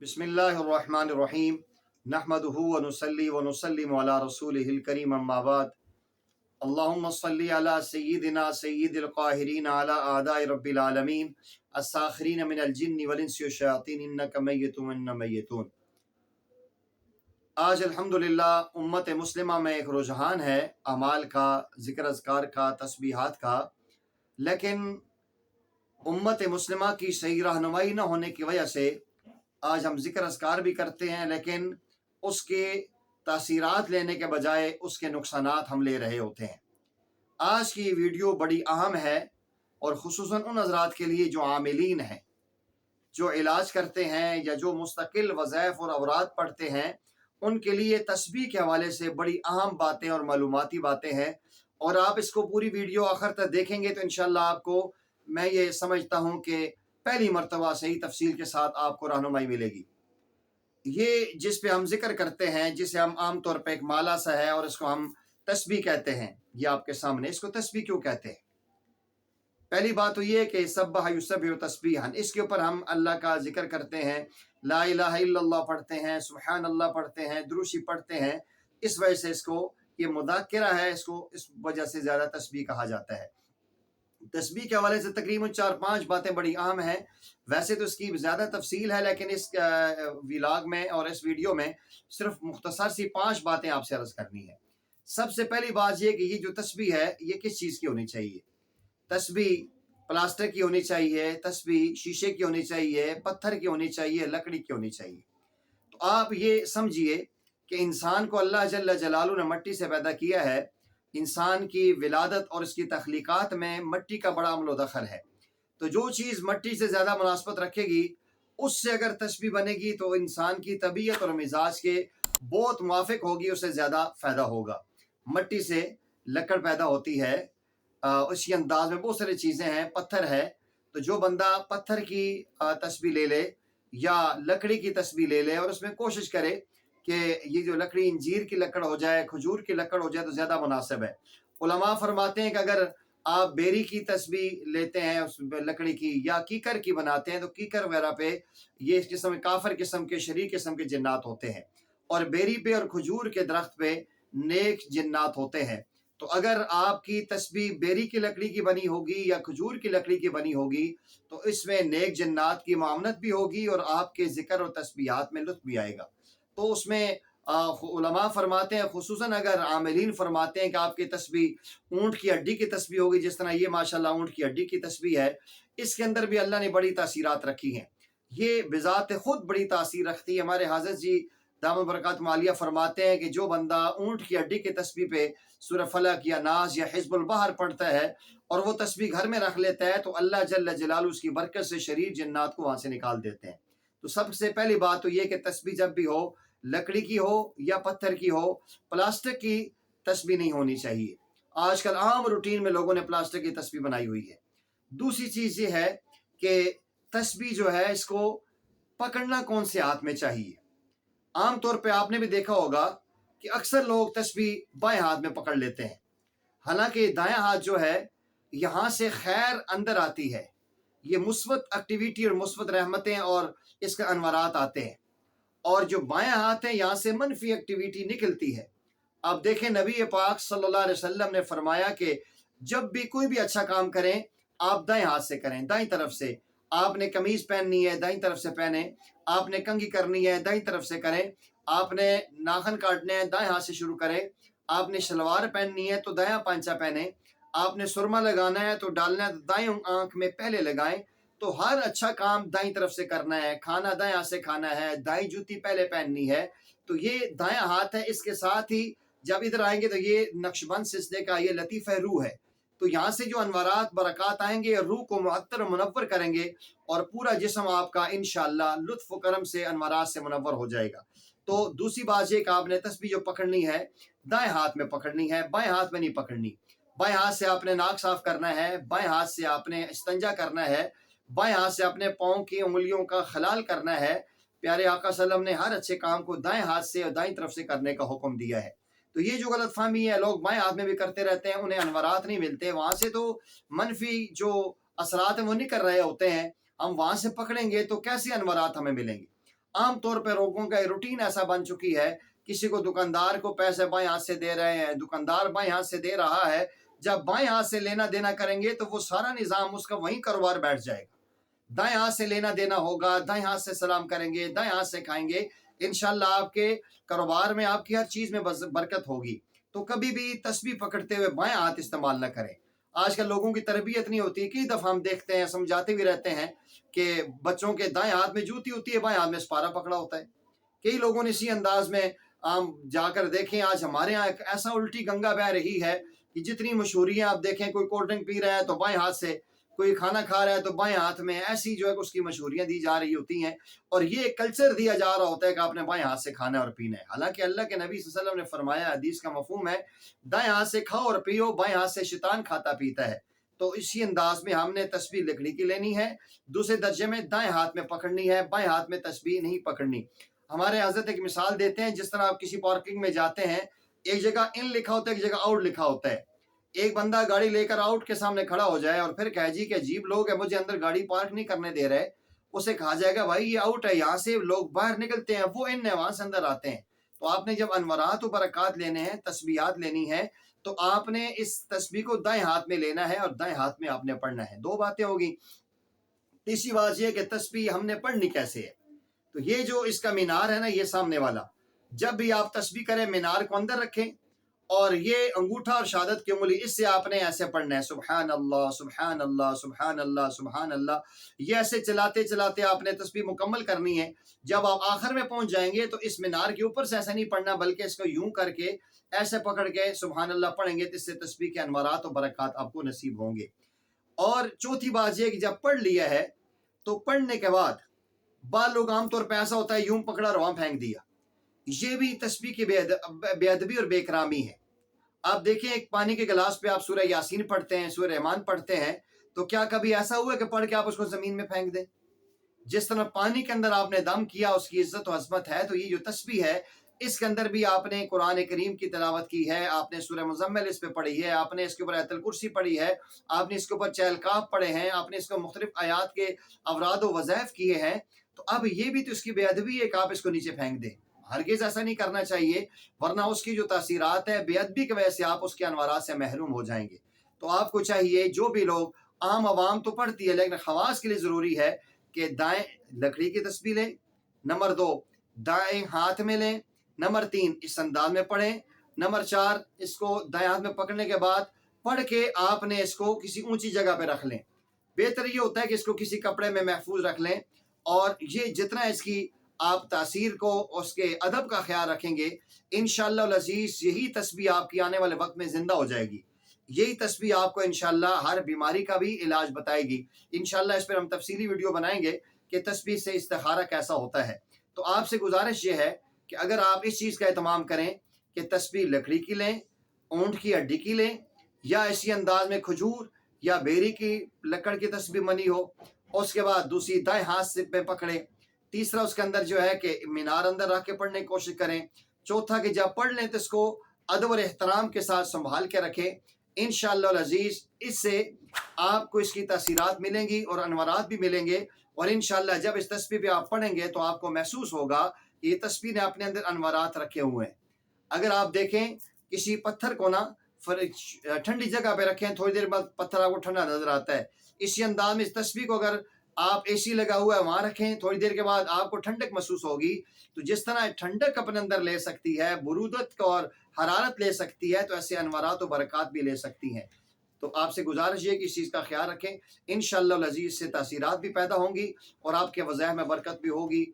بسم اللہ الرحمن الرحیم نحمدہ ونصلی ونسلم علی رسولہ الکریم اما بعد اللہم صلی علی سیدنا سید القاہرین علی اعداء رب العالمین الساخرین من الجن والانس والشیاطین انک میت واننا میتون۔ آج الحمدللہ امت مسلمہ میں ایک رجحان ہے اعمال کا، ذکر اذکار کا، تسبیحات کا، لیکن امت مسلمہ کی صحیح رہنمائی نہ ہونے کی وجہ سے آج ہم ذکر اذکار بھی کرتے ہیں لیکن اس کے تاثیرات لینے کے بجائے اس کے نقصانات ہم لے رہے ہوتے ہیں۔ آج کی ویڈیو بڑی اہم ہے اور خصوصاً ان حضرات کے لیے جو عاملین ہیں، جو علاج کرتے ہیں یا جو مستقل وظائف اور اوراد پڑھتے ہیں، ان کے لیے تسبیح کے حوالے سے بڑی اہم باتیں اور معلوماتی باتیں ہیں، اور آپ اس کو پوری ویڈیو آخر تک دیکھیں گے تو انشاءاللہ آپ کو، میں یہ سمجھتا ہوں کہ پہلی مرتبہ صحیح تفصیل کے ساتھ آپ کو رہنمائی ملے گی۔ یہ جس پہ ہم ذکر کرتے ہیں، جسے ہم عام طور پہ ایک مالا سا ہے اور اس کو ہم تسبیح کہتے ہیں، یہ آپ کے سامنے، اس کو تسبیح کیوں کہتے ہیں؟ پہلی بات تو یہ کہ سبح یسبح تسبیحا، اس کے اوپر ہم اللہ کا ذکر کرتے ہیں، لا الہ الا اللہ پڑھتے ہیں، سبحان اللہ پڑھتے ہیں، دروشی پڑھتے ہیں، اس وجہ سے اس کو یہ مذاکرہ ہے، اس کو اس وجہ سے زیادہ تسبیح کہا جاتا ہے۔ تسبیح کے حوالے سے تقریباً 4-5 باتیں بڑی اہم ہیں، ویسے تو اس کی زیادہ تفصیل ہے لیکن اس ولاگ میں اور اس ویڈیو میں صرف مختصر سی 5 باتیں آپ سے عرض کرنی ہے۔ سب سے پہلی بات یہ کہ یہ جو تسبیح ہے یہ کس چیز کی ہونی چاہیے؟ تسبیح پلاسٹر کی ہونی چاہیے، تسبیح شیشے کی ہونی چاہیے، پتھر کی ہونی چاہیے، لکڑی کی ہونی چاہیے۔ تو آپ یہ سمجھیے کہ انسان کو اللہ جل جلالہ نے مٹی سے پیدا کیا ہے، انسان کی ولادت اور اس کی تخلیقات میں مٹی کا بڑا عمل و دخل ہے، تو جو چیز مٹی سے زیادہ مناسبت رکھے گی اس سے اگر تسبیح بنے گی تو انسان کی طبیعت اور مزاج کے بہت موافق ہوگی، اس سے زیادہ فائدہ ہوگا۔ مٹی سے لکڑ پیدا ہوتی ہے، اسی انداز میں بہت ساری چیزیں ہیں، پتھر ہے، تو جو بندہ پتھر کی تسبیح لے لے یا لکڑی کی تسبیح لے لے اور اس میں کوشش کرے کہ یہ جو لکڑی انجیر کی لکڑ ہو جائے، کھجور کی لکڑ ہو جائے تو زیادہ مناسب ہے۔ علماء فرماتے ہیں کہ اگر آپ بیری کی تسبیح لیتے ہیں اس لکڑی کی یا کیکر کی بناتے ہیں تو کیکر وغیرہ پہ یہ اس قسم کافر قسم کے شریر قسم کے جنات ہوتے ہیں، اور بیری پہ اور کھجور کے درخت پہ نیک جنات ہوتے ہیں۔ تو اگر آپ کی تسبیح بیری کی لکڑی کی بنی ہوگی یا کھجور کی لکڑی کی بنی ہوگی تو اس میں نیک جنات کی معاونت بھی ہوگی اور آپ کے ذکر اور تسبیحات میں لطف بھی آئے گا۔ تو اس میں علماء فرماتے ہیں، خصوصاً اگر عاملین فرماتے ہیں کہ آپ کی تسبیح اونٹ کی ہڈی کی تسبیح ہوگی، جس طرح یہ ماشاءاللہ اونٹ کی ہڈی کی تسبیح ہے، اس کے اندر بھی اللہ نے بڑی تاثیرات رکھی ہیں، یہ بذات خود بڑی تاثیر رکھتی ہے۔ ہمارے حضرت جی دامت برکات عالیہ فرماتے ہیں کہ جو بندہ اونٹ کی ہڈی کی تسبیح پہ سورہ فلق یا ناس یا حزب البحر پڑھتا ہے اور وہ تسبیح گھر میں رکھ لیتا ہے تو اللہ جل جلالہ اس کی برکت سے شریر جنات کو وہاں سے نکال دیتے ہیں۔ تو سب سے پہلی بات تو یہ کہ تسبیح جب بھی ہو، لکڑی کی ہو یا پتھر کی ہو، پلاسٹک کی تسبیح نہیں ہونی چاہیے۔ آج کل عام روٹین میں لوگوں نے پلاسٹک کی تسبیح بنائی ہوئی ہے۔ دوسری چیز یہ ہے کہ تسبیح جو ہے اس کو پکڑنا کون سے ہاتھ میں چاہیے؟ عام طور پہ آپ نے بھی دیکھا ہوگا کہ اکثر لوگ تسبیح بائیں ہاتھ میں پکڑ لیتے ہیں، حالانکہ دایاں ہاتھ جو ہے یہاں سے خیر اندر آتی ہے، یہ مثبت ایکٹیویٹی اور مثبت رحمتیں اور اس کے انوارات آتے ہیں، اور جو بائیں ہاتھ ہے یہاں سے منفی ایکٹیویٹی نکلتی ہے۔ آپ دیکھیں نبی پاک صلی اللہ علیہ وسلم نے فرمایا کہ جب بھی کوئی بھی اچھا کام کریں آپ دائیں ہاتھ سے کریں، دائیں طرف سے۔ آپ نے قمیض پہننی ہے دائیں طرف سے پہنیں، آپ نے کنگھی کرنی ہے دائیں طرف سے کریں، آپ نے ناخن کاٹنے ہیں دائیں ہاتھ سے شروع کریں، آپ نے شلوار پہننی ہے تو دایاں پانچا پہنیں، آپ نے سرما لگانا ہے تو ڈالنا ہے تو دائیں آنکھ میں پہلے لگائیں۔ تو ہر اچھا کام دائیں طرف سے کرنا ہے، کھانا دائیں ہاتھ سے کھانا ہے، دائیں جوتی پہلے پہننی ہے۔ تو یہ دایاں ہاتھ ہے، اس کے ساتھ ہی جب ادھر آئیں گے تو یہ نقش بند سلسلے کا یہ لطیفہ روح ہے، تو یہاں سے جو انوارات برکات آئیں گے روح کو معطر و منور کریں گے اور پورا جسم آپ کا انشاءاللہ لطف و کرم سے انوارات سے منور ہو جائے گا۔ تو دوسری بات یہ کہ آپ نے تسبیح جو پکڑنی ہے دائیں ہاتھ میں پکڑنی ہے، بائیں ہاتھ میں نہیں پکڑنی۔ بائیں ہاتھ سے آپ نے ناک صاف کرنا ہے، بائیں ہاتھ سے آپ نے استنجا کرنا ہے، بائیں ہاتھ سے اپنے پاؤں کی انگلیوں کا خلال کرنا ہے۔ پیارے آقا صلی اللہ علیہ وسلم نے ہر اچھے کام کو دائیں ہاتھ سے اور دائیں طرف سے کرنے کا حکم دیا ہے۔ تو یہ جو غلط فہمی ہے، لوگ بائیں ہاتھ میں بھی کرتے رہتے ہیں، انہیں انوارات نہیں ملتے، وہاں سے تو منفی جو اثرات ہیں وہ نکل رہے ہوتے ہیں، ہم وہاں سے پکڑیں گے تو کیسے انوارات ہمیں ملیں گے؟ عام طور پہ لوگوں کا روٹین ایسا بن چکی ہے، کسی کو دکاندار کو پیسے بائیں ہاتھ سے دے رہے ہیں، دکاندار بائیں ہاتھ سے دے رہا ہے، جب بائیں ہاتھ سے لینا دینا کریں گے تو وہ سارا نظام اس کا وہیں کاروبار بیٹھ جائے گا۔ دائیں ہاتھ سے لینا دینا ہوگا، دائیں ہاتھ سے سلام کریں گے، دائیں ہاتھ سے کھائیں گے، انشاءاللہ آپ کے کاروبار میں، آپ کی ہر چیز میں برکت ہوگی۔ تو کبھی بھی تسبیح پکڑتے ہوئے بائیں ہاتھ استعمال نہ کریں۔ آج کل لوگوں کی تربیت نہیں ہوتی، کئی دفعہ ہم دیکھتے ہیں، سمجھاتے بھی رہتے ہیں کہ بچوں کے دائیں ہاتھ میں جوتی ہوتی ہے، بائیں ہاتھ میں سپارہ پکڑا ہوتا ہے۔ کئی لوگوں نے اسی انداز میں جا کر دیکھیں، آج ہمارے ہاں ایک ایسا الٹی گنگا بہ رہی ہے کہ جتنی مشہوریاں آپ دیکھیں، کوئی کولڈ ڈرنک پی رہا ہے تو بائیں ہاتھ سے، کوئی کھانا کھا رہا ہے تو بائیں ہاتھ میں، ایسی جو ہے اس کی مشہوریاں دی جا رہی ہوتی ہیں، اور یہ ایک کلچر دیا جا رہا ہوتا ہے کہ آپ نے بائیں ہاتھ سے کھانا ہے اور پینا ہے۔ حالانکہ اللہ کے نبی صلی اللہ علیہ وسلم نے فرمایا، حدیث کا مفہوم ہے، دائیں ہاتھ سے کھاؤ اور پیو، بائیں ہاتھ سے شیطان کھاتا پیتا ہے۔ تو اسی انداز میں ہم نے تسبیح لکڑی کی لینی ہے، دوسرے درجے میں دائیں ہاتھ میں پکڑنی ہے، بائیں ہاتھ میں تسبیح نہیں پکڑنی۔ ہمارے حضرت ایک مثال دیتے ہیں، جس طرح آپ کسی پارکنگ میں جاتے ہیں، ایک جگہ ان لکھا ہوتا ہے، ایک جگہ آؤٹ لکھا ہوتا ہے۔ ایک بندہ گاڑی لے کر آؤٹ کے سامنے کھڑا ہو جائے اور پھر کہے جی کہ عجیب لوگ ہیں، مجھے اندر گاڑی پارک نہیں کرنے دے رہے، اسے کہا جائے گا بھائی یہ آؤٹ ہے، یہاں سے لوگ باہر نکلتے ہیں، وہ ان ہے، وہاں سے اندر آتے ہیں۔ تو آپ نے جب انورات و برکات لینے ہیں، تسبیحات لینی ہے، تو آپ نے اس تسبیح کو دائیں ہاتھ میں لینا ہے اور دائیں ہاتھ میں آپ نے پڑھنا ہے۔ دو باتیں ہوگی۔ تیسری بات یہ کہ تسبیح ہم نے پڑھنی کیسے ہے؟ تو یہ جو اس کا مینار ہے نا، یہ سامنے والا، جب بھی آپ تسبیح کریں مینار کو اندر رکھیں، اور یہ انگوٹھا اور شہادت کی انگلی، اس سے آپ نے ایسے پڑھنا ہے، سبحان اللہ سبحان اللہ سبحان اللہ سبحان اللہ۔ یہ ایسے چلاتے چلاتے آپ نے تسبیح مکمل کرنی ہے۔ جب آپ آخر میں پہنچ جائیں گے تو اس مینار کے اوپر سے ایسے نہیں پڑھنا، بلکہ اس کو یوں کر کے ایسے پکڑ کے سبحان اللہ پڑھیں گے، تو اس سے تسبیح کے انوارات و برکات آپ کو نصیب ہوں گے۔ اور چوتھی بات یہ کہ جب پڑھ لیا ہے تو پڑھنے کے بعد بعض لوگ عام طور پہ ایسا ہوتا ہے یوں پکڑا اور وہاں پھینک دیا، یہ بھی تسبیح کی بے ادبی اور بے اکرامی ہے۔ آپ دیکھیں، ایک پانی کے گلاس پہ آپ سورہ یاسین پڑھتے ہیں، سورہ رحمان پڑھتے ہیں، تو کیا کبھی ایسا ہوا کہ پڑھ کے آپ اس کو زمین میں پھینک دیں؟ جس طرح پانی کے اندر آپ نے دم کیا، اس کی عزت و عظمت ہے، تو یہ جو تسبیح ہے، اس کے اندر بھی آپ نے قرآن کریم کی تلاوت کی ہے، آپ نے سورہ مزمل اس پہ پڑھی ہے، آپ نے اس کے اوپر آیت الکرسی پڑھی ہے، آپ نے اس کے اوپر چہل کاف پڑھے ہیں، آپ نے اس کو مختلف آیات کے اوراد و وظائف کیے ہیں۔ تو اب یہ بھی تو اس کی بے ادبی ہے کہ آپ اس کو نیچے پھینک دیں۔ ہرگز ایسا نہیں کرنا چاہیے، ورنہ اس کی جو تاثیرات ہے بے ادبی کی وجہ سے آپ اس کے انوارات سے محروم ہو جائیں گے۔ تو آپ کو چاہیے، جو بھی لوگ، عام عوام تو پڑھتی ہے لیکن خواص کے لیے ضروری ہے کہ دائیں لکڑی کی تسبیح لیں، نمبر 2 دائیں ہاتھ میں لیں، نمبر 3 اس انداز میں پڑھیں، نمبر 4 اس کو دائیں ہاتھ میں پکڑنے کے بعد پڑھ کے آپ نے اس کو کسی اونچی جگہ پہ رکھ لیں۔ بہتر یہ ہوتا ہے کہ اس کو کسی کپڑے میں محفوظ رکھ لیں، اور یہ جتنا اس کی آپ تاثیر کو، اس کے ادب کا خیال رکھیں گے، انشاءاللہ العزیز یہی تسبیح آپ کی آنے والے وقت میں زندہ ہو جائے گی۔ یہی تسبیح آپ کو انشاءاللہ ہر بیماری کا بھی علاج بتائے گی۔ انشاءاللہ اس پر ہم تفصیلی ویڈیو بنائیں گے کہ تسبیح سے استخارہ کیسا ہوتا ہے۔ تو آپ سے گزارش یہ ہے کہ اگر آپ اس چیز کا اہتمام کریں کہ تسبیح لکڑی کی لیں، اونٹ کی ہڈی کی لیں، یا اسی انداز میں کھجور یا بیری کی لکڑ کی تسبیح بنی ہو، اس کے بعد دوسری دائیں ہاتھ سے پہ پکڑیں، تیسرا اس کے اندر جو ہے کہ مینار اندر رکھ کے پڑھنے کی کوشش کریں، چوتھا کہ جب پڑھ لیں تو اس کو ادب اور احترام کے ساتھ سنبھال کے رکھیں۔ انشاءاللہ العزیز اس سے آپ کو اس کی تاثیرات ملیں گی اور انوارات بھی ملیں گے، اور انشاءاللہ جب اس تسبیح پہ آپ پڑھیں گے تو آپ کو محسوس ہوگا کہ یہ تسبیح نے اپنے اندر انوارات رکھے ہوئے ہیں۔ اگر آپ دیکھیں کسی پتھر کو نا ٹھنڈی جگہ پہ رکھیں، تھوڑی دیر بعد پتھر آپ کو ٹھنڈا نظر آتا ہے، اسی انداز میں اس تسبیح کو اگر آپ اے سی لگا ہوا ہے وہاں رکھیں، تھوڑی دیر کے بعد آپ کو ٹھنڈک محسوس ہوگی۔ تو جس طرح ٹھنڈک اپنے اندر لے سکتی ہے، برودت اور حرارت لے سکتی ہے، تو ایسے انوارات و برکات بھی لے سکتی ہیں۔ تو آپ سے گزارش یہ کہ اس چیز کا خیال رکھیں، انشاءاللہ العزیز سے تاثیرات بھی پیدا ہوں گی اور آپ کے وظائف میں برکت بھی ہوگی۔